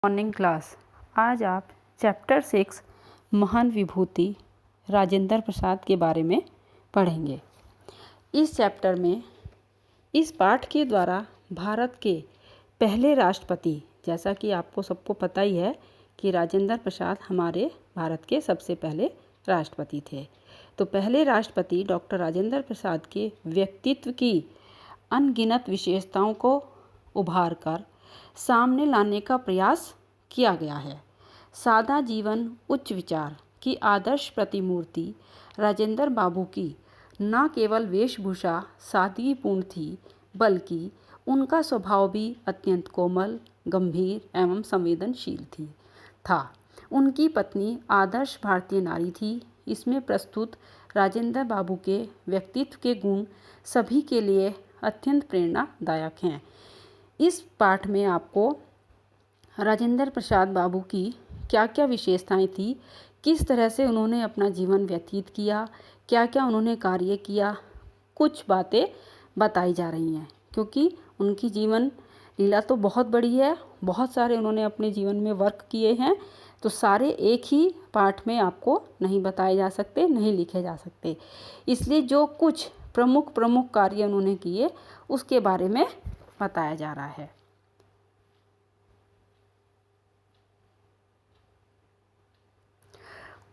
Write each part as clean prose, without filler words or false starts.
Morning class. आज आप chapter 6 महान विभूति राजेंद्र प्रसाद के बारे में पढ़ेंगे। इस चैप्टर में इस पाठ के द्वारा भारत के पहले राष्ट्रपति, जैसा कि आपको सबको पता ही है कि राजेंद्र प्रसाद हमारे भारत के सबसे पहले राष्ट्रपति थे, तो पहले राष्ट्रपति डॉक्टर राजेंद्र प्रसाद के व्यक्तित्व की अनगिनत विशेषताओं को उभार कर सामने लाने का प्रयास किया गया है। सादा जीवन उच्च विचार की आदर्श प्रतिमूर्ति राजेंद्र बाबू की न केवल वेशभूषा सादगीपूर्ण थी, बल्कि उनका स्वभाव भी अत्यंत कोमल, गंभीर एवं संवेदनशील था। उनकी पत्नी आदर्श भारतीय नारी थी। इसमें प्रस्तुत राजेंद्र बाबू के व्यक्तित्व के गुण सभी के लिए अत्यंत प्रेरणादायक हैं। इस पाठ में आपको राजेंद्र प्रसाद बाबू की क्या क्या विशेषताएं थी, किस तरह से उन्होंने अपना जीवन व्यतीत किया, क्या क्या उन्होंने कार्य किया, कुछ बातें बताई जा रही हैं। क्योंकि उनकी जीवन लीला तो बहुत बड़ी है, बहुत सारे उन्होंने अपने जीवन में वर्क किए हैं, तो सारे एक ही पाठ में आपको नहीं बताए जा सकते, नहीं लिखे जा सकते। इसलिए जो कुछ प्रमुख कार्य उन्होंने किए उसके बारे में बताया जा रहा है।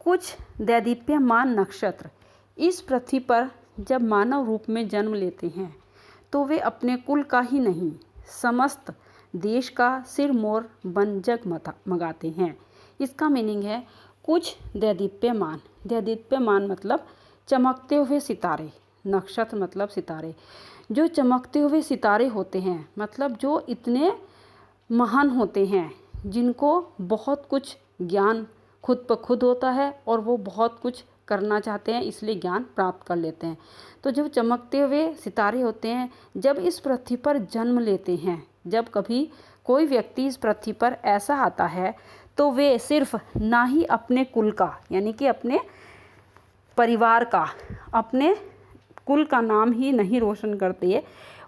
कुछ दैदीप्यमान नक्षत्र इस पृथ्वी पर जब मानव रूप में जन्म लेते हैं तो वे अपने कुल का ही नहीं, समस्त देश का सिर मोर बन जगमगाते हैं। इसका मीनिंग है कुछ दैदीप्यमान मतलब चमकते हुए सितारे, नक्षत्र मतलब सितारे। जो चमकते हुए सितारे होते हैं मतलब जो इतने महान होते हैं, जिनको बहुत कुछ ज्ञान खुद ब खुद होता है और वो बहुत कुछ करना चाहते हैं, इसलिए ज्ञान प्राप्त कर लेते हैं। तो जब चमकते हुए सितारे होते हैं, जब इस पृथ्वी पर जन्म लेते हैं, जब कभी कोई व्यक्ति इस पृथ्वी पर ऐसा आता है तो वे सिर्फ ना ही अपने कुल का यानी कि अपने परिवार का, अपने कुल का नाम ही नहीं रोशन करते,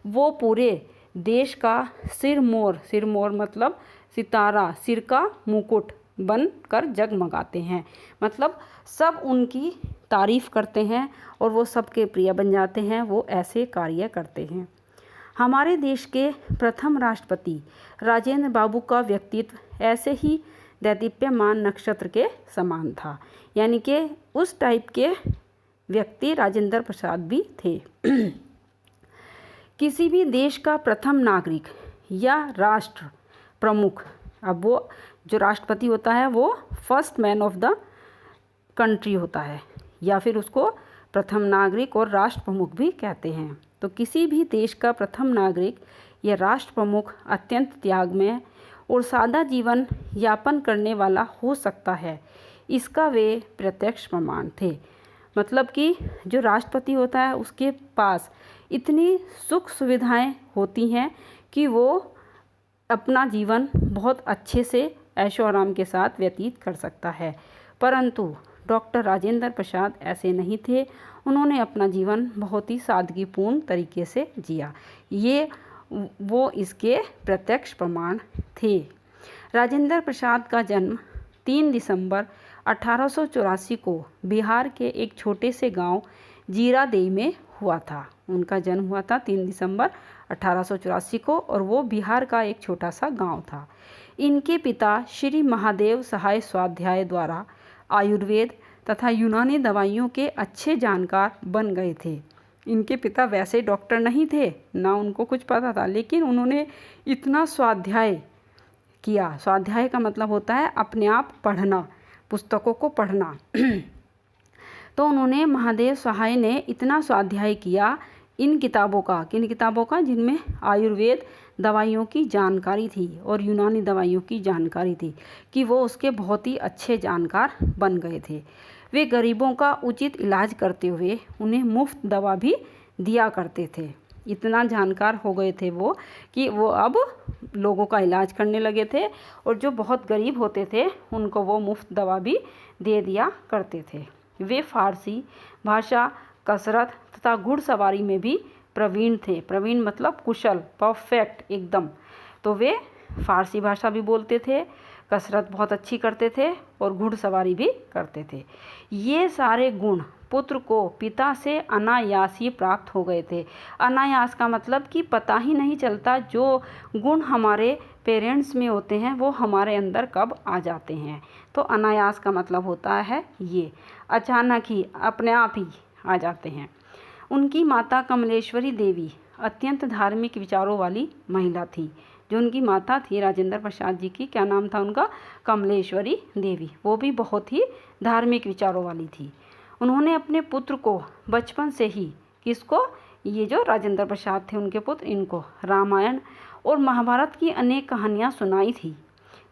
वो पूरे देश का सिर मोर मतलब सितारा, सिर का मुकुट बनकर जगमगाते हैं। मतलब सब उनकी तारीफ करते हैं और वो सबके प्रिय बन जाते हैं, वो ऐसे कार्य करते हैं। हमारे देश के प्रथम राष्ट्रपति राजेंद्र बाबू का व्यक्तित्व ऐसे ही दैदीप्यमान नक्षत्र के समान था, यानी कि उस टाइप के व्यक्ति राजेंद्र प्रसाद भी थे। किसी भी देश का प्रथम नागरिक या राष्ट्र प्रमुख, अब वो जो राष्ट्रपति होता है वो first man of the country होता है, या फिर उसको प्रथम नागरिक और राष्ट्र प्रमुख भी कहते हैं। तो किसी भी देश का प्रथम नागरिक या राष्ट्र प्रमुख अत्यंत त्यागमय और सादा जीवन यापन करने वाला हो सकता है, इसका वे प्रत्यक्ष प्रमाण थे। मतलब कि जो राष्ट्रपति होता है उसके पास इतनी सुख सुविधाएं होती हैं कि वो अपना जीवन बहुत अच्छे से ऐशो आराम के साथ व्यतीत कर सकता है। परंतु डॉक्टर राजेंद्र प्रसाद ऐसे नहीं थे। उन्होंने अपना जीवन बहुत ही सादगीपूर्ण तरीके से जिया। ये वो इसके प्रत्यक्ष प्रमाण थे। राजेंद्र प्रसाद का जन्म 3 दिसंबर 1884 को बिहार के एक छोटे से गांव जीरादेई में हुआ था। उनका जन्म हुआ था 3 दिसंबर 1884 को और वो बिहार का एक छोटा सा गांव था। इनके पिता श्री महादेव सहाय स्वाध्याय द्वारा आयुर्वेद तथा यूनानी दवाइयों के अच्छे जानकार बन गए थे। इनके पिता वैसे डॉक्टर नहीं थे, ना उनको कुछ पता था, लेकिन उन्होंने इतना स्वाध्याय किया। स्वाध्याय का मतलब होता है अपने आप पढ़ना, पुस्तकों को पढ़ना। तो उन्होंने महादेव सहाय ने इतना स्वाध्याय किया इन किताबों का, किन किताबों का, जिनमें आयुर्वेद दवाइयों की जानकारी थी और यूनानी दवाइयों की जानकारी थी, कि वो उसके बहुत ही अच्छे जानकार बन गए थे। वे गरीबों का उचित इलाज करते हुए उन्हें मुफ्त दवा भी दिया करते थे। इतना जानकार हो गए थे वो कि वो अब लोगों का इलाज करने लगे थे और जो बहुत गरीब होते थे उनको वो मुफ्त दवा भी दे दिया करते थे। वे फारसी भाषा, कसरत तथा घुड़सवारी में भी प्रवीण थे। प्रवीण मतलब कुशल, परफेक्ट एकदम। तो वे फारसी भाषा भी बोलते थे, कसरत बहुत अच्छी करते थे और घुड़सवारी भी करते थे। ये सारे गुण पुत्र को पिता से अनायास ही प्राप्त हो गए थे। अनायास का मतलब कि पता ही नहीं चलता जो गुण हमारे पेरेंट्स में होते हैं वो हमारे अंदर कब आ जाते हैं। तो अनायास का मतलब होता है ये अचानक ही अपने आप ही आ जाते हैं। उनकी माता कमलेश्वरी देवी अत्यंत धार्मिक विचारों वाली महिला थी। जो उनकी माता थी राजेंद्र प्रसाद जी की, क्या नाम था उनका? कमलेश्वरी देवी। वो भी बहुत ही धार्मिक विचारों वाली थी। उन्होंने अपने पुत्र को बचपन से ही, किसको? ये जो राजेंद्र प्रसाद थे उनके पुत्र, इनको रामायण और महाभारत की अनेक कहानियाँ सुनाई थी।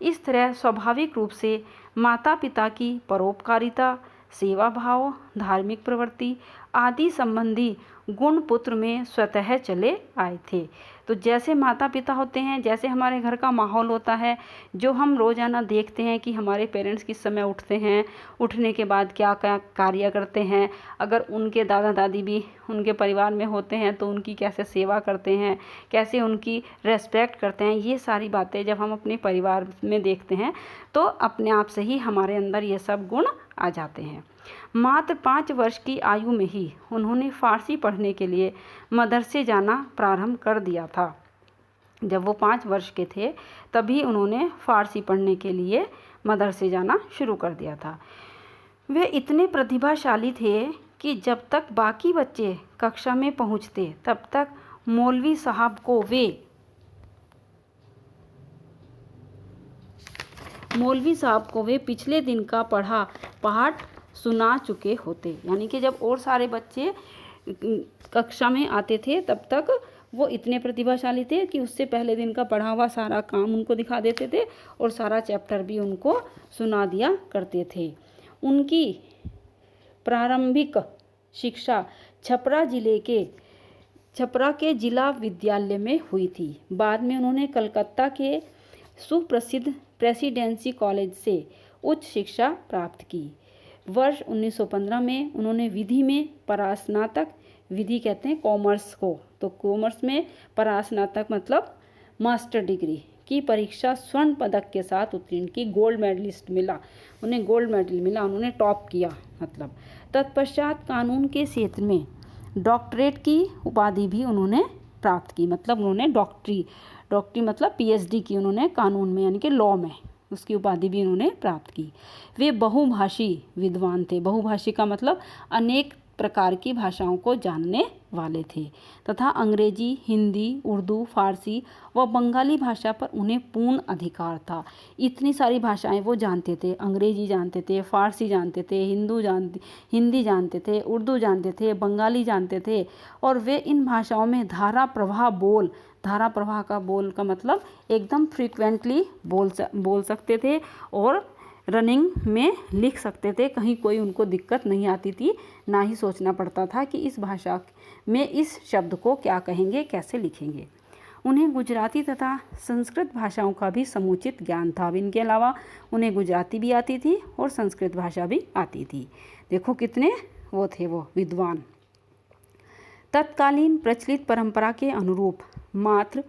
इस तरह स्वाभाविक रूप से माता पिता की परोपकारिता, सेवा भाव, धार्मिक प्रवृत्ति आदि संबंधी गुण पुत्र में स्वतः चले आए थे। तो जैसे माता पिता होते हैं, जैसे हमारे घर का माहौल होता है, जो हम रोज़ाना देखते हैं कि हमारे पेरेंट्स किस समय उठते हैं, उठने के बाद क्या क्या कार्य करते हैं, अगर उनके दादा दादी भी उनके परिवार में होते हैं तो उनकी कैसे सेवा करते हैं, कैसे उनकी रेस्पेक्ट करते हैं, ये सारी बातें जब हम अपने परिवार में देखते हैं तो अपने आप से ही हमारे अंदर ये सब गुण आ जाते हैं। मात्र 5 वर्ष की आयु में ही उन्होंने फ़ारसी पढ़ने के लिए मदरसे जाना प्रारंभ कर दिया था। जब वो 5 वर्ष के थे तभी उन्होंने फ़ारसी पढ़ने के लिए मदरसे जाना शुरू कर दिया था। वे इतने प्रतिभाशाली थे कि जब तक बाकी बच्चे कक्षा में पहुंचते तब तक मौलवी साहब को वे पिछले दिन का पढ़ा पाठ सुना चुके होते। यानी कि जब और सारे बच्चे कक्षा में आते थे तब तक वो इतने प्रतिभाशाली थे कि उससे पहले दिन का पढ़ा हुआ सारा काम उनको दिखा देते थे और सारा चैप्टर भी उनको सुना दिया करते थे। उनकी प्रारंभिक शिक्षा छपरा के जिला विद्यालय में हुई थी। बाद में उन्होंने कलकत्ता के सुप्रसिद्ध प्रेसिडेंसी कॉलेज से उच्च शिक्षा प्राप्त की। वर्ष 1915 में उन्होंने विधि में परास्नातक, विधि कहते हैं कॉमर्स को, तो कॉमर्स में परास्नातक मतलब मास्टर डिग्री की परीक्षा स्वर्ण पदक के साथ उत्तीर्ण की। गोल्ड मेडलिस्ट मिला उन्हें, गोल्ड मेडल मिला, उन्होंने टॉप किया मतलब। तत्पश्चात कानून के क्षेत्र में डॉक्टरेट की उपाधि भी उन्होंने प्राप्त की। मतलब उन्होंने डॉक्टरी मतलब पीएचडी की उन्होंने कानून में यानी कि लॉ में, उसकी उपाधि भी उन्होंने प्राप्त की। वे बहुभाषी विद्वान थे। बहुभाषी का मतलब अनेक प्रकार की भाषाओं को जानने वाले थे तथा अंग्रेजी, हिंदी, उर्दू, फारसी व बंगाली भाषा पर उन्हें पूर्ण अधिकार था। इतनी सारी भाषाएं वो जानते थे। अंग्रेजी जानते थे, फारसी जानते थे, हिंदी जानते थे, उर्दू जानते थे, बंगाली जानते थे और वे इन भाषाओं में धारा प्रवाह का बोल का मतलब एकदम फ्रीक्वेंटली बोल सकते थे और रनिंग में लिख सकते थे। कहीं कोई उनको दिक्कत नहीं आती थी, ना ही सोचना पड़ता था कि इस भाषा में इस शब्द को क्या कहेंगे, कैसे लिखेंगे। उन्हें गुजराती तथा संस्कृत भाषाओं का भी समुचित ज्ञान था। इनके अलावा उन्हें गुजराती भी आती थी और संस्कृत भाषा भी आती थी। देखो कितने वो थे वो विद्वान। तत्कालीन प्रचलित परंपरा के अनुरूप मात्र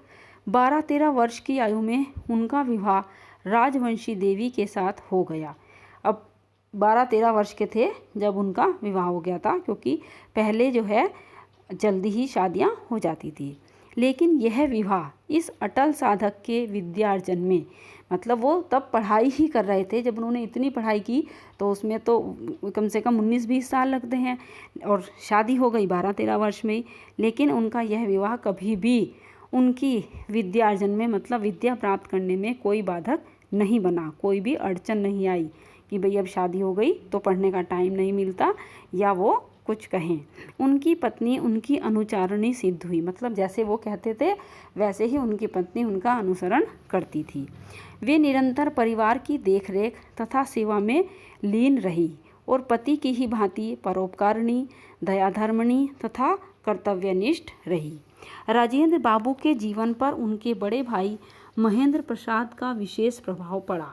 12-13 वर्ष की आयु में उनका विवाह राजवंशी देवी के साथ हो गया। अब 12-13 वर्ष के थे जब उनका विवाह हो गया था, क्योंकि पहले जो है जल्दी ही शादियां हो जाती थी। लेकिन यह विवाह इस अटल साधक के विद्यार्जन में, मतलब वो तब पढ़ाई ही कर रहे थे, जब उन्होंने इतनी पढ़ाई की तो उसमें तो कम से कम 19-20 साल लगते हैं और शादी हो गई 12-13 वर्ष में ही। लेकिन उनका यह विवाह कभी भी उनकी विद्यार्जन में मतलब विद्या प्राप्त करने में कोई बाधक नहीं बना। कोई भी अड़चन नहीं आई कि भाई अब शादी हो गई तो पढ़ने का टाइम नहीं मिलता या वो कुछ कहें। उनकी पत्नी उनकी अनुचारणी सिद्ध हुई, मतलब जैसे वो कहते थे वैसे ही उनकी पत्नी उनका अनुसरण करती थी। वे निरंतर परिवार की देखरेख तथा सेवा में लीन रही और पति की ही भांति परोपकारिणी, दयाधर्मिणी तथा कर्तव्यनिष्ठ रही। राजेंद्र बाबू के जीवन पर उनके बड़े भाई महेंद्र प्रसाद का विशेष प्रभाव पड़ा।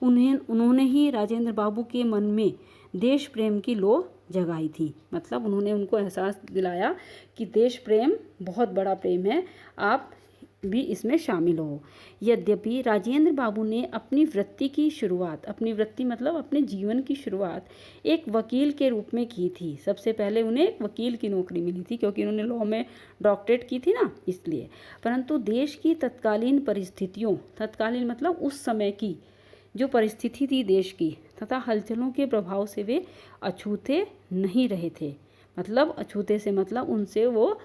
उन्होंने ही राजेंद्र बाबू के मन में देश प्रेम की लौ जगाई थी। मतलब उन्होंने उनको एहसास दिलाया कि देश प्रेम बहुत बड़ा प्रेम है, आप भी इसमें शामिल हो। यद्यपि राजेंद्र बाबू ने अपनी वृत्ति की शुरुआत, अपनी वृत्ति मतलब अपने जीवन की शुरुआत एक वकील के रूप में की थी। सबसे पहले उन्हें एक वकील की नौकरी मिली थी, क्योंकि उन्होंने लॉ में डॉक्टरेट की थी ना, इसलिए। परंतु देश की तत्कालीन परिस्थितियों, तत्कालीन मतलब उस समय की जो परिस्थिति थी देश की तथा हलचलों के प्रभाव से वे अछूते नहीं रहे थे। मतलब अछूते से मतलब उनसे वो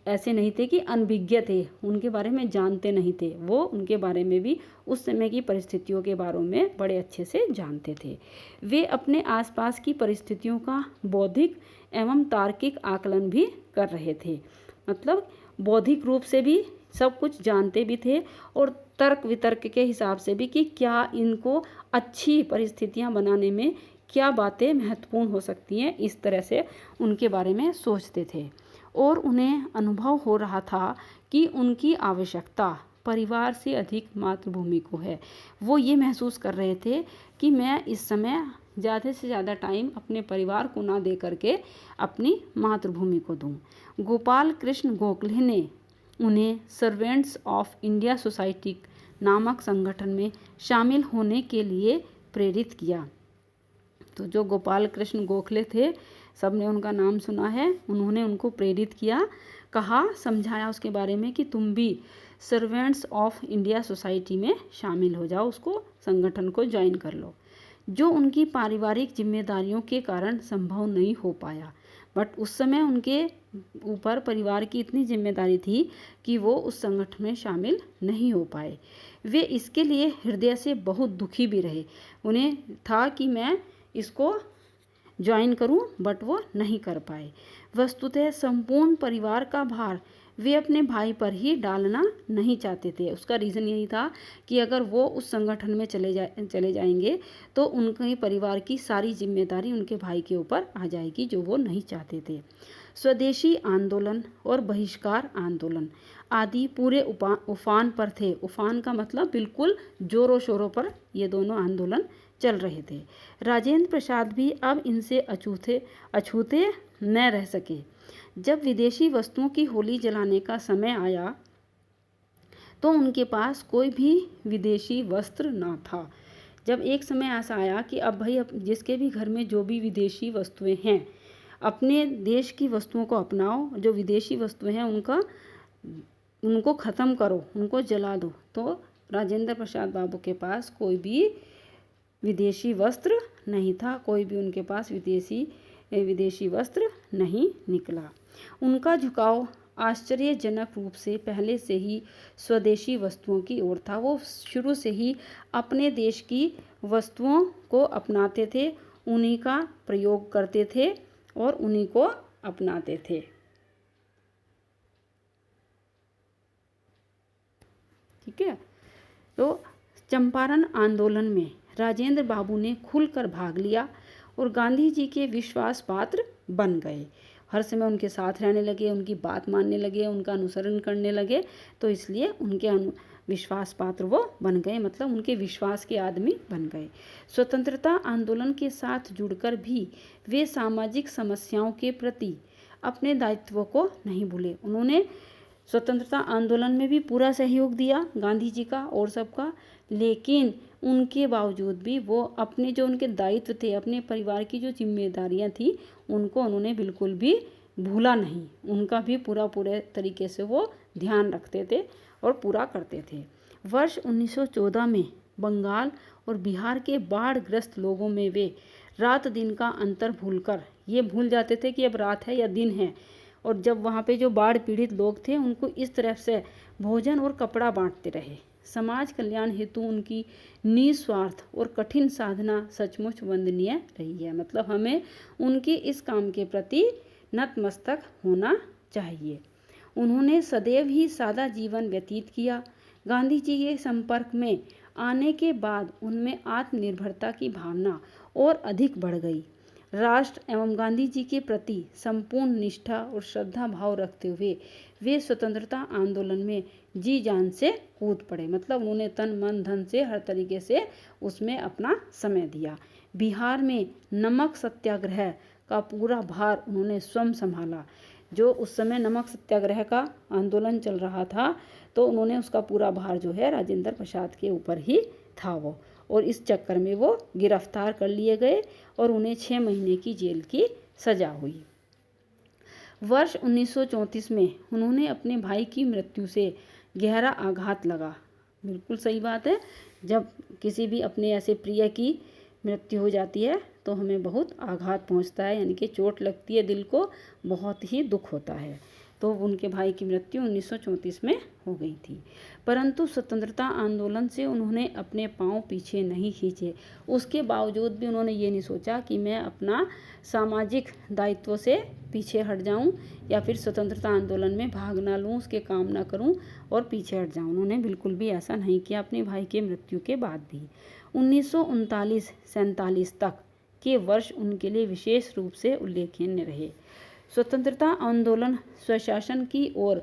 ऐसे नहीं थे कि अनभिज्ञ थे, उनके बारे में जानते नहीं थे, वो उनके बारे में भी उस समय की परिस्थितियों के बारे में बड़े अच्छे से जानते थे। वे अपने आसपास की परिस्थितियों का बौद्धिक एवं तार्किक आकलन भी कर रहे थे। मतलब बौद्धिक रूप से भी सब कुछ जानते भी थे और तर्क वितर्क के हिसाब से भी कि क्या इनको अच्छी परिस्थितियां बनाने में क्या बातें महत्वपूर्ण हो सकती हैं, इस तरह से उनके बारे में सोचते थे। और उन्हें अनुभव हो रहा था कि उनकी आवश्यकता परिवार से अधिक मातृभूमि को है। वो ये महसूस कर रहे थे कि मैं इस समय ज़्यादा से ज़्यादा टाइम अपने परिवार को ना दे करके अपनी मातृभूमि को दूं। गोपाल कृष्ण गोखले ने उन्हें सर्वेंट्स ऑफ इंडिया सोसाइटी नामक संगठन में शामिल होने के लिए प्रेरित किया। तो जो गोपाल कृष्ण गोखले थे, सबने उनका नाम सुना है, उन्होंने उनको प्रेरित किया, कहा, समझाया उसके बारे में कि तुम भी सर्वेंट्स ऑफ इंडिया सोसाइटी में शामिल हो जाओ, उसको संगठन को ज्वाइन कर लो। जो उनकी पारिवारिक जिम्मेदारियों के कारण संभव नहीं हो पाया, बट उस समय उनके ऊपर परिवार की इतनी जिम्मेदारी थी कि वो उस संगठन में शामिल नहीं हो पाए। वे इसके लिए हृदय से बहुत दुखी भी रहे। उन्हें था कि मैं इसको ज्वाइन करूं, बट वो नहीं कर पाए। वस्तुतः संपूर्ण परिवार का भार वे अपने भाई पर ही डालना नहीं चाहते थे। उसका रीज़न यही था कि अगर वो उस संगठन में चले जाएंगे तो उनके परिवार की सारी जिम्मेदारी उनके भाई के ऊपर आ जाएगी, जो वो नहीं चाहते थे। स्वदेशी आंदोलन और बहिष्कार आंदोलन आदि पूरे उफान पर थे। उफान का मतलब बिल्कुल जोरों शोरों पर ये दोनों आंदोलन चल रहे थे। राजेंद्र प्रसाद भी अब इनसे अछूते न रह सके। जब विदेशी वस्तुओं की होली जलाने का समय आया तो उनके पास कोई भी विदेशी वस्त्र ना था। जब एक समय ऐसा आया कि अब भाई जिसके भी घर में जो भी विदेशी वस्तुएं हैं, अपने देश की वस्तुओं को अपनाओ, जो विदेशी वस्तुएं हैं उनको ख़त्म करो, उनको जला दो। तो राजेंद्र प्रसाद बाबू के पास कोई भी विदेशी वस्त्र नहीं था, कोई भी उनके पास विदेशी वस्त्र नहीं निकला। उनका झुकाव आश्चर्यजनक रूप से पहले से ही स्वदेशी वस्तुओं की ओर था। वो शुरू से ही अपने देश की वस्तुओं को अपनाते थे, उन्हीं का प्रयोग करते थे और उन्हीं को अपनाते थे। ठीक है। तो चंपारण आंदोलन में राजेंद्र बाबू ने खुलकर भाग लिया और गांधी जी के विश्वास पात्र बन गए। हर समय उनके साथ रहने लगे, उनकी बात मानने लगे, उनका अनुसरण करने लगे, तो इसलिए उनके विश्वास पात्र वो बन गए, मतलब उनके विश्वास के आदमी बन गए। स्वतंत्रता आंदोलन के साथ जुड़कर भी वे सामाजिक समस्याओं के प्रति अपने दायित्वों को नहीं भूले। उन्होंने स्वतंत्रता आंदोलन में भी पूरा सहयोग दिया गांधी जी का और सबका, लेकिन उनके बावजूद भी वो अपने जो उनके दायित्व थे, अपने परिवार की जो जिम्मेदारियां थी, उनको उन्होंने बिल्कुल भी भूला नहीं। उनका भी पूरे तरीके से वो ध्यान रखते थे और पूरा करते थे। वर्ष 1914 में बंगाल और बिहार के बाढ़ग्रस्त लोगों में वे रात दिन का अंतर भूलकर ये भूल जाते थे कि अब रात है या दिन है, और जब वहाँ पे जो बाढ़ पीड़ित लोग थे उनको इस तरह से भोजन और कपड़ा बांटते रहे। समाज कल्याण हेतु उनकी निस्वार्थ और कठिन साधना सचमुच वंदनीय रही है। मतलब हमें उनके इस काम के प्रति नतमस्तक होना चाहिए। उन्होंने सदैव ही सादा जीवन व्यतीत किया। गांधी जी के संपर्क में आने के बाद उनमें आत्मनिर्भरता की भावना और अधिक बढ़ गई। राष्ट्र एवं गांधी जी के प्रति संपूर्ण निष्ठा और श्रद्धा भाव रखते हुए वे स्वतंत्रता आंदोलन में जी जान से कूद पड़े। मतलब उन्होंने तन मन धन से हर तरीके से उसमें अपना समय दिया। बिहार में नमक सत्याग्रह का पूरा भार उन्होंने स्वयं संभाला। जो उस समय नमक सत्याग्रह का आंदोलन चल रहा था, तो उन्होंने उसका पूरा भार जो है राजेंद्र प्रसाद के ऊपर ही था वो, और इस चक्कर में वो गिरफ्तार कर लिए गए और उन्हें 6 महीने की जेल की सज़ा हुई। वर्ष 1934 में उन्होंने अपने भाई की मृत्यु से गहरा आघात लगा। बिल्कुल सही बात है, जब किसी भी अपने ऐसे प्रिय की मृत्यु हो जाती है तो हमें बहुत आघात पहुंचता है, यानी कि चोट लगती है, दिल को बहुत ही दुख होता है। तो उनके भाई की मृत्यु 1934 में हो गई थी, परंतु स्वतंत्रता आंदोलन से उन्होंने अपने पांव पीछे नहीं खींचे। उसके बावजूद भी उन्होंने ये नहीं सोचा कि मैं अपना सामाजिक दायित्व से पीछे हट जाऊं या फिर स्वतंत्रता आंदोलन में भाग ना लूं, उसके काम ना करूं और पीछे हट जाऊं। उन्होंने बिल्कुल भी ऐसा नहीं किया अपने भाई के मृत्यु के बाद भी। 1939-47 तक के वर्ष उनके लिए विशेष रूप से उल्लेखनीय रहे। स्वतंत्रता आंदोलन स्वशासन की ओर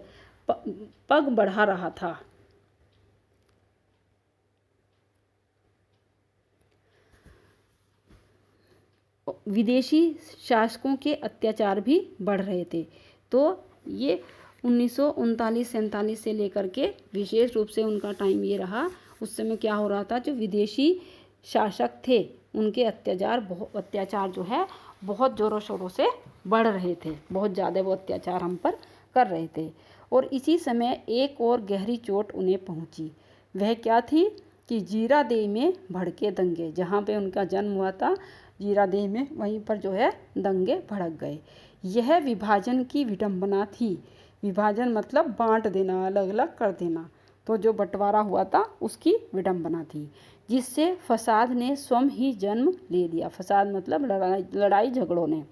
पग बढ़ा रहा था। विदेशी शासकों के अत्याचार भी बढ़ रहे थे। तो ये 1939-47 से लेकर के विशेष रूप से उनका टाइम ये रहा। उस समय क्या हो रहा था, जो विदेशी शासक थे उनके अत्याचार जो है बहुत ज़ोरों शोरों से बढ़ रहे थे, बहुत ज़्यादा वो अत्याचार हम पर कर रहे थे। और इसी समय एक और गहरी चोट उन्हें पहुंची। वह क्या थी कि जीरादेई में भड़के दंगे, जहाँ पे उनका जन्म हुआ था जीरादेई में, वहीं पर जो है दंगे भड़क गए। यह विभाजन की विडंबना थी। विभाजन मतलब बांट देना, अलग अलग कर देना। तो जो बंटवारा हुआ था उसकी विडंबना थी, जिससे फसाद ने स्वयं ही जन्म ले लिया। फसाद मतलब लड़ाई झगड़ों ने।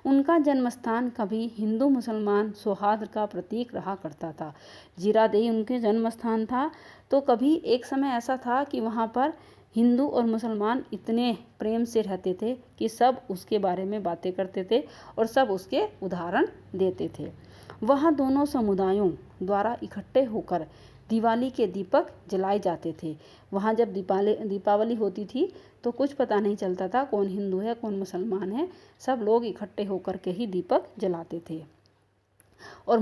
उनका जन्मस्थान कभी हिंदू मुसलमान सौहार्द का प्रतीक रहा करता था। जीरादेई उनके जन्म स्थान था, तो कभी एक समय ऐसा था कि वहाँ पर हिंदू और मुसलमान इतने प्रेम से रहते थे कि सब उसके बारे में बातें करते थे और सब उसके उदाहरण देते थे। वहाँ दोनों समुदायों द्वारा इकट्ठे होकर दिवाली के दीपक जलाए जाते थे। वहाँ जब दीपावली होती थी तो कुछ पता नहीं चलता था कौन हिंदू है कौन मुसलमान है, सब लोग इकट्ठे होकर के ही दीपक जलाते थे। और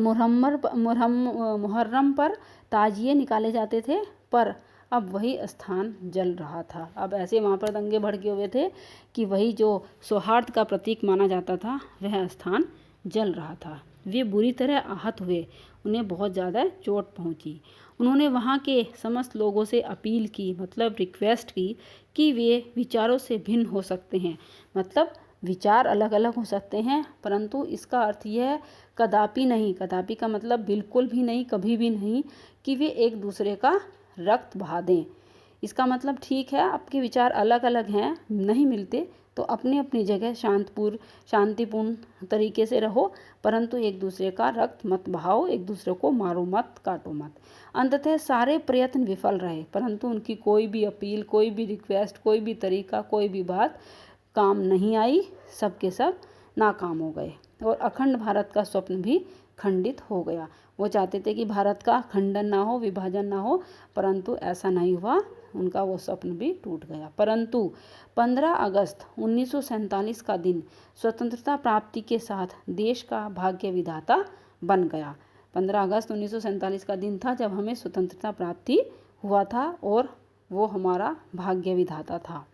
मुहर्रम पर ताजिए निकाले जाते थे, पर अब वही स्थान जल रहा था। अब ऐसे वहाँ पर दंगे भड़के हुए थे कि वही जो सौहार्द का प्रतीक माना जाता था वह स्थान जल रहा था। वे बुरी तरह आहत हुए, उन्हें बहुत ज़्यादा चोट पहुँची। उन्होंने वहाँ के समस्त लोगों से अपील की, मतलब रिक्वेस्ट की कि वे विचारों से भिन्न हो सकते हैं, मतलब विचार अलग अलग हो सकते हैं, परंतु इसका अर्थ यह है कदापि नहीं, कदापि का मतलब बिल्कुल भी नहीं, कभी भी नहीं कि वे एक दूसरे का रक्त बहा दें। इसका मतलब ठीक है आपके विचार अलग अलग हैं, नहीं मिलते तो अपनी अपनी जगह शांतिपूर्ण तरीके से रहो, परंतु एक दूसरे का रक्त मत बहाओ, एक दूसरे को मारो मत, काटो मत। अंततः सारे प्रयत्न विफल रहे, परंतु उनकी कोई भी अपील, कोई भी रिक्वेस्ट, कोई भी तरीका, कोई भी बात काम नहीं आई। सब के सब नाकाम हो गए और अखंड भारत का स्वप्न भी खंडित हो गया। वो चाहते थे कि भारत का खंडन ना हो, विभाजन ना हो, परंतु ऐसा नहीं हुआ, उनका वो स्वप्न भी टूट गया। परंतु 15 अगस्त 1947 का दिन स्वतंत्रता प्राप्ति के साथ देश का भाग्य विधाता बन गया। 15 अगस्त 1947 का दिन था जब हमें स्वतंत्रता प्राप्ति हुआ था और वो हमारा भाग्य विधाता था।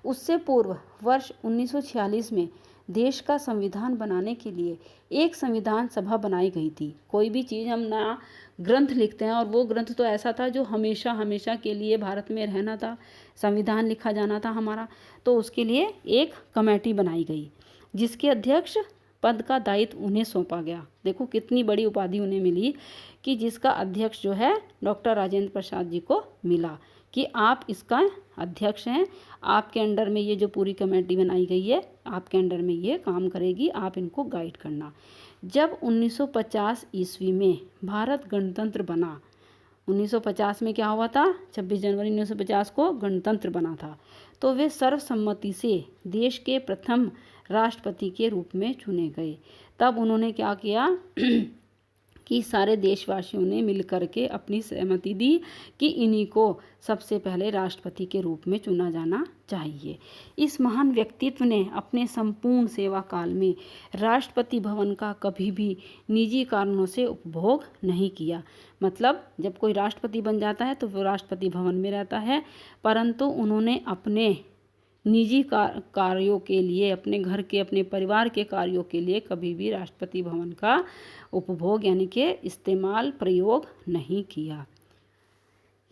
उससे पूर्व वर्ष 1946 में देश का संविधान बनाने के लिए एक संविधान सभा बनाई गई थी। कोई भी चीज़ हम नया ग्रंथ लिखते हैं और वो ग्रंथ तो ऐसा था जो हमेशा हमेशा के लिए भारत में रहना था, संविधान लिखा जाना था हमारा, तो उसके लिए एक कमेटी बनाई गई जिसके अध्यक्ष पद का दायित्व उन्हें सौंपा गया। देखो कितनी बड़ी उपाधि उन्हें मिली कि जिसका अध्यक्ष जो है डॉक्टर राजेंद्र प्रसाद जी को मिला कि आप इसका अध्यक्ष हैं, आपके अंडर में ये जो पूरी कमेटी बनाई गई है आपके अंडर में ये काम करेगी, आप इनको गाइड करना। जब 1950 ईस्वी में भारत गणतंत्र बना, 1950 में क्या हुआ था, 26 जनवरी 1950 को गणतंत्र बना था, तो वे सर्वसम्मति से देश के प्रथम राष्ट्रपति के रूप में चुने गए। तब उन्होंने क्या किया कि सारे देशवासियों ने मिलकर के अपनी सहमति दी कि इन्हीं को सबसे पहले राष्ट्रपति के रूप में चुना जाना चाहिए। इस महान व्यक्तित्व ने अपने संपूर्ण सेवा काल में राष्ट्रपति भवन का कभी भी निजी कारणों से उपभोग नहीं किया। मतलब जब कोई राष्ट्रपति बन जाता है तो वो राष्ट्रपति भवन में रहता है, परंतु उन्होंने अपने निजी कार्यों के लिए, अपने घर के, अपने परिवार के कार्यों के लिए कभी भी राष्ट्रपति भवन का उपभोग यानी कि इस्तेमाल, प्रयोग नहीं किया।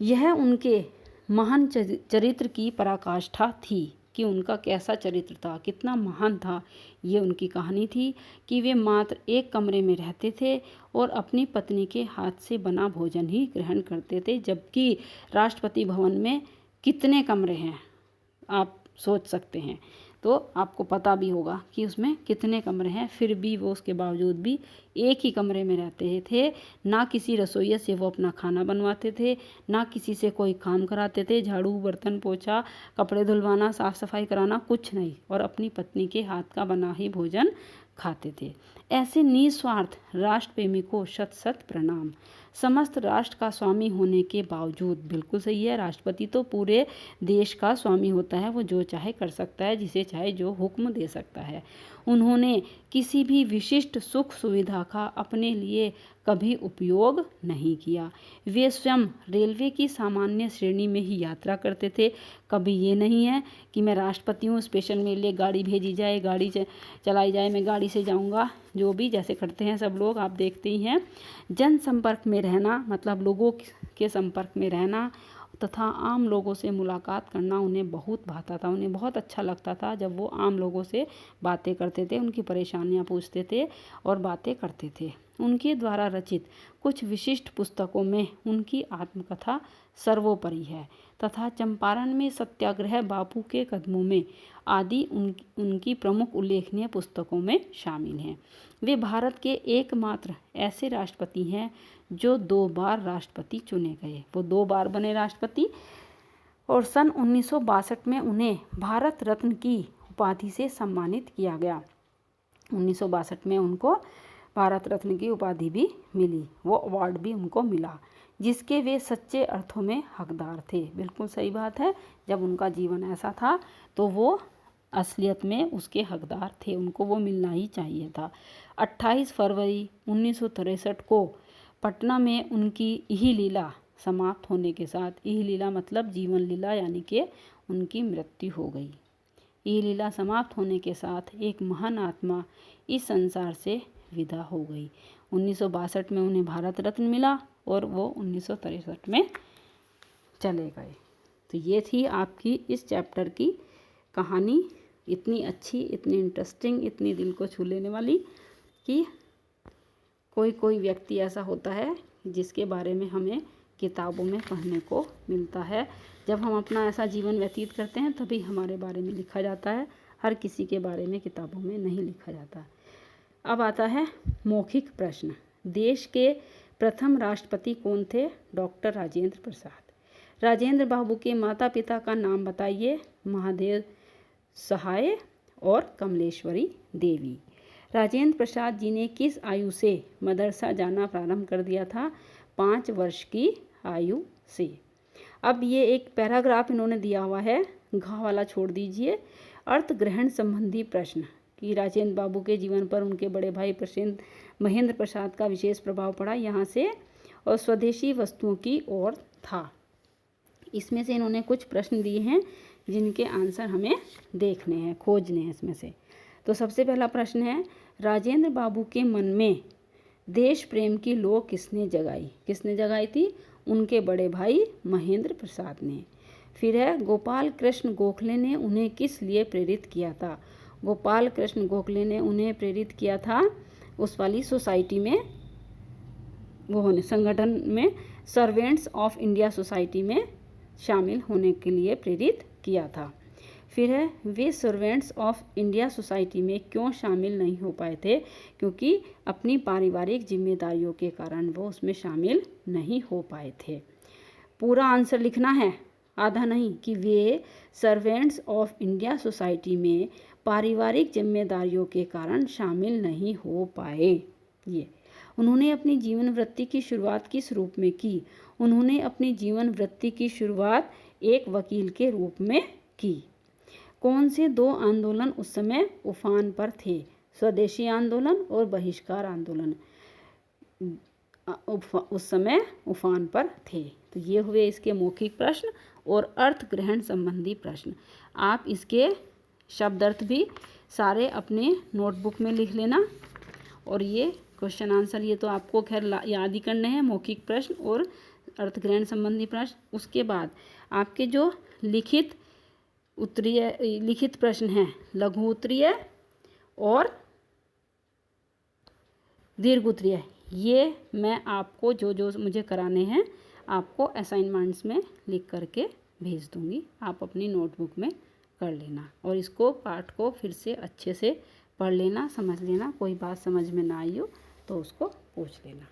यह उनके महान चरित्र की पराकाष्ठा थी कि उनका कैसा चरित्र था, कितना महान था। ये उनकी कहानी थी कि वे मात्र एक कमरे में रहते थे और अपनी पत्नी के हाथ से बना भोजन ही ग्रहण करते थे, जबकि राष्ट्रपति भवन में कितने कमरे हैं आप सोच सकते हैं। तो आपको पता भी होगा कि उसमें कितने कमरे हैं, फिर भी वो उसके बावजूद भी एक ही कमरे में रहते थे। ना किसी रसोइया से वो अपना खाना बनवाते थे, ना किसी से कोई काम कराते थे, झाड़ू, बर्तन, पोछा, कपड़े धुलवाना, साफ सफाई कराना, कुछ नहीं, और अपनी पत्नी के हाथ का बना ही भोजन खाते थे। ऐसे निस्वार्थ राष्ट्र प्रेमी को शत शत प्रणाम। समस्त राष्ट्र का स्वामी होने के बावजूद, बिल्कुल सही है, राष्ट्रपति तो पूरे देश का स्वामी होता है, वो जो चाहे कर सकता है, जिसे चाहे जो हुक्म दे सकता है। उन्होंने किसी भी विशिष्ट सुख सुविधा का अपने लिए कभी उपयोग नहीं किया। वे स्वयं रेलवे की सामान्य श्रेणी में ही यात्रा करते थे। कभी ये नहीं है कि मैं राष्ट्रपति हूँ, स्पेशल मेरे लिए गाड़ी भेजी जाए, गाड़ी चलाई जाए, मैं गाड़ी से जाऊँगा, जो भी जैसे करते हैं सब लोग, आप देखते ही हैं। जनसंपर्क में रहना, मतलब लोगों के संपर्क में रहना तथा आम लोगों से मुलाकात करना उन्हें बहुत भाता था। उन्हें बहुत अच्छा लगता था जब वो आम लोगों से बातें करते थे, उनकी परेशानियां पूछते थे और बातें करते थे। उनके द्वारा रचित कुछ विशिष्ट पुस्तकों में उनकी आत्मकथा सर्वोपरि है तथा चंपारण में सत्याग्रह, बापू के कदमों में आदि उनकी प्रमुख उल्लेखनीय पुस्तकों में शामिल हैं। वे भारत के एकमात्र ऐसे राष्ट्रपति हैं जो 2 बार राष्ट्रपति चुने गए। वो 2 बार बने राष्ट्रपति और सन 1962 में उन्हें भारत रत्न की उपाधि से सम्मानित किया गया। 1962 में उनको भारत रत्न की उपाधि भी मिली, वो अवार्ड भी उनको मिला, जिसके वे सच्चे अर्थों में हकदार थे। बिल्कुल सही बात है, जब उनका जीवन ऐसा था तो वो असलियत में उसके हकदार थे, उनको वो मिलना ही चाहिए था। 28 फरवरी 1963 को पटना में उनकी यही लीला समाप्त होने के साथ, यही लीला मतलब जीवन लीला, यानी कि उनकी मृत्यु हो गई। यही लीला समाप्त होने के साथ एक महान आत्मा इस संसार से विदा हो गई। 1962 में उन्हें भारत रत्न मिला और वो 1963 में चले गए। तो ये थी आपकी इस चैप्टर की कहानी, इतनी अच्छी, इतनी इंटरेस्टिंग, इतनी दिल को छू लेने वाली कि कोई व्यक्ति ऐसा होता है जिसके बारे में हमें किताबों में पढ़ने को मिलता है। जब हम अपना ऐसा जीवन व्यतीत करते हैं तभी हमारे बारे में लिखा जाता है, हर किसी के बारे में किताबों में नहीं लिखा जाता। अब आता है मौखिक प्रश्न। देश के प्रथम राष्ट्रपति कौन थे? डॉक्टर राजेंद्र प्रसाद। राजेंद्र बाबू के माता पिता का नाम बताइए। महादेव सहाय और कमलेश्वरी देवी। राजेंद्र प्रसाद जी ने किस आयु से मदरसा जाना प्रारंभ कर दिया था? 5 वर्ष की आयु से। अब ये एक पैराग्राफ इन्होंने दिया हुआ है, घ वाला छोड़ दीजिए। अर्थ ग्रहण संबंधी प्रश्न कि राजेंद्र बाबू के जीवन पर उनके बड़े भाई महेंद्र प्रसाद का विशेष प्रभाव पड़ा यहाँ से, और स्वदेशी वस्तुओं की ओर था। इसमें से इन्होंने कुछ प्रश्न दिए हैं जिनके आंसर हमें देखने हैं, खोजने हैं इसमें से। तो सबसे पहला प्रश्न है, राजेंद्र बाबू के मन में देश प्रेम की लौ किसने जगाई? किसने जगाई थी? उनके बड़े भाई महेंद्र प्रसाद ने। फिर है, गोपाल कृष्ण गोखले ने उन्हें किस लिए प्रेरित किया था? गोपाल कृष्ण गोखले ने उन्हें प्रेरित किया था उस वाली सोसाइटी में, वो संगठन में, सर्वेंट्स ऑफ इंडिया सोसाइटी में शामिल होने के लिए प्रेरित किया था। फिर है, वे सर्वेंट्स ऑफ इंडिया सोसाइटी में क्यों शामिल नहीं हो पाए थे? क्योंकि अपनी पारिवारिक जिम्मेदारियों के कारण वो उसमें शामिल नहीं हो पाए थे। पूरा आंसर लिखना है, आधा नहीं, कि वे सर्वेंट्स ऑफ इंडिया सोसाइटी में पारिवारिक जिम्मेदारियों के कारण शामिल नहीं हो पाए। ये उन्होंने अपनी जीवन वृत्ति की शुरुआत किस रूप में की? उन्होंने अपनी जीवन वृत्ति की शुरुआत एक वकील के रूप में की। कौन से दो आंदोलन उस समय उफान पर थे? स्वदेशी आंदोलन और बहिष्कार आंदोलन उस समय उफान पर थे। तो ये हुए इसके मौखिक प्रश्न और अर्थ ग्रहण संबंधी प्रश्न। आप इसके शब्द अर्थ भी सारे अपने नोटबुक में लिख लेना। और ये क्वेश्चन आंसर ये तो आपको खैर याद ही करने हैं, मौखिक प्रश्न और अर्थ ग्रहण संबंधी प्रश्न। उसके बाद आपके जो लिखित प्रश्न हैं, लघु उत्तरीय और दीर्घ उत्तरीय, ये मैं आपको जो जो मुझे कराने हैं आपको असाइनमेंट्स में लिख करके भेज दूँगी। आप अपनी नोटबुक में कर लेना और इसको पाठ को फिर से अच्छे से पढ़ लेना, समझ लेना। कोई बात समझ में ना आई हो तो उसको पूछ लेना।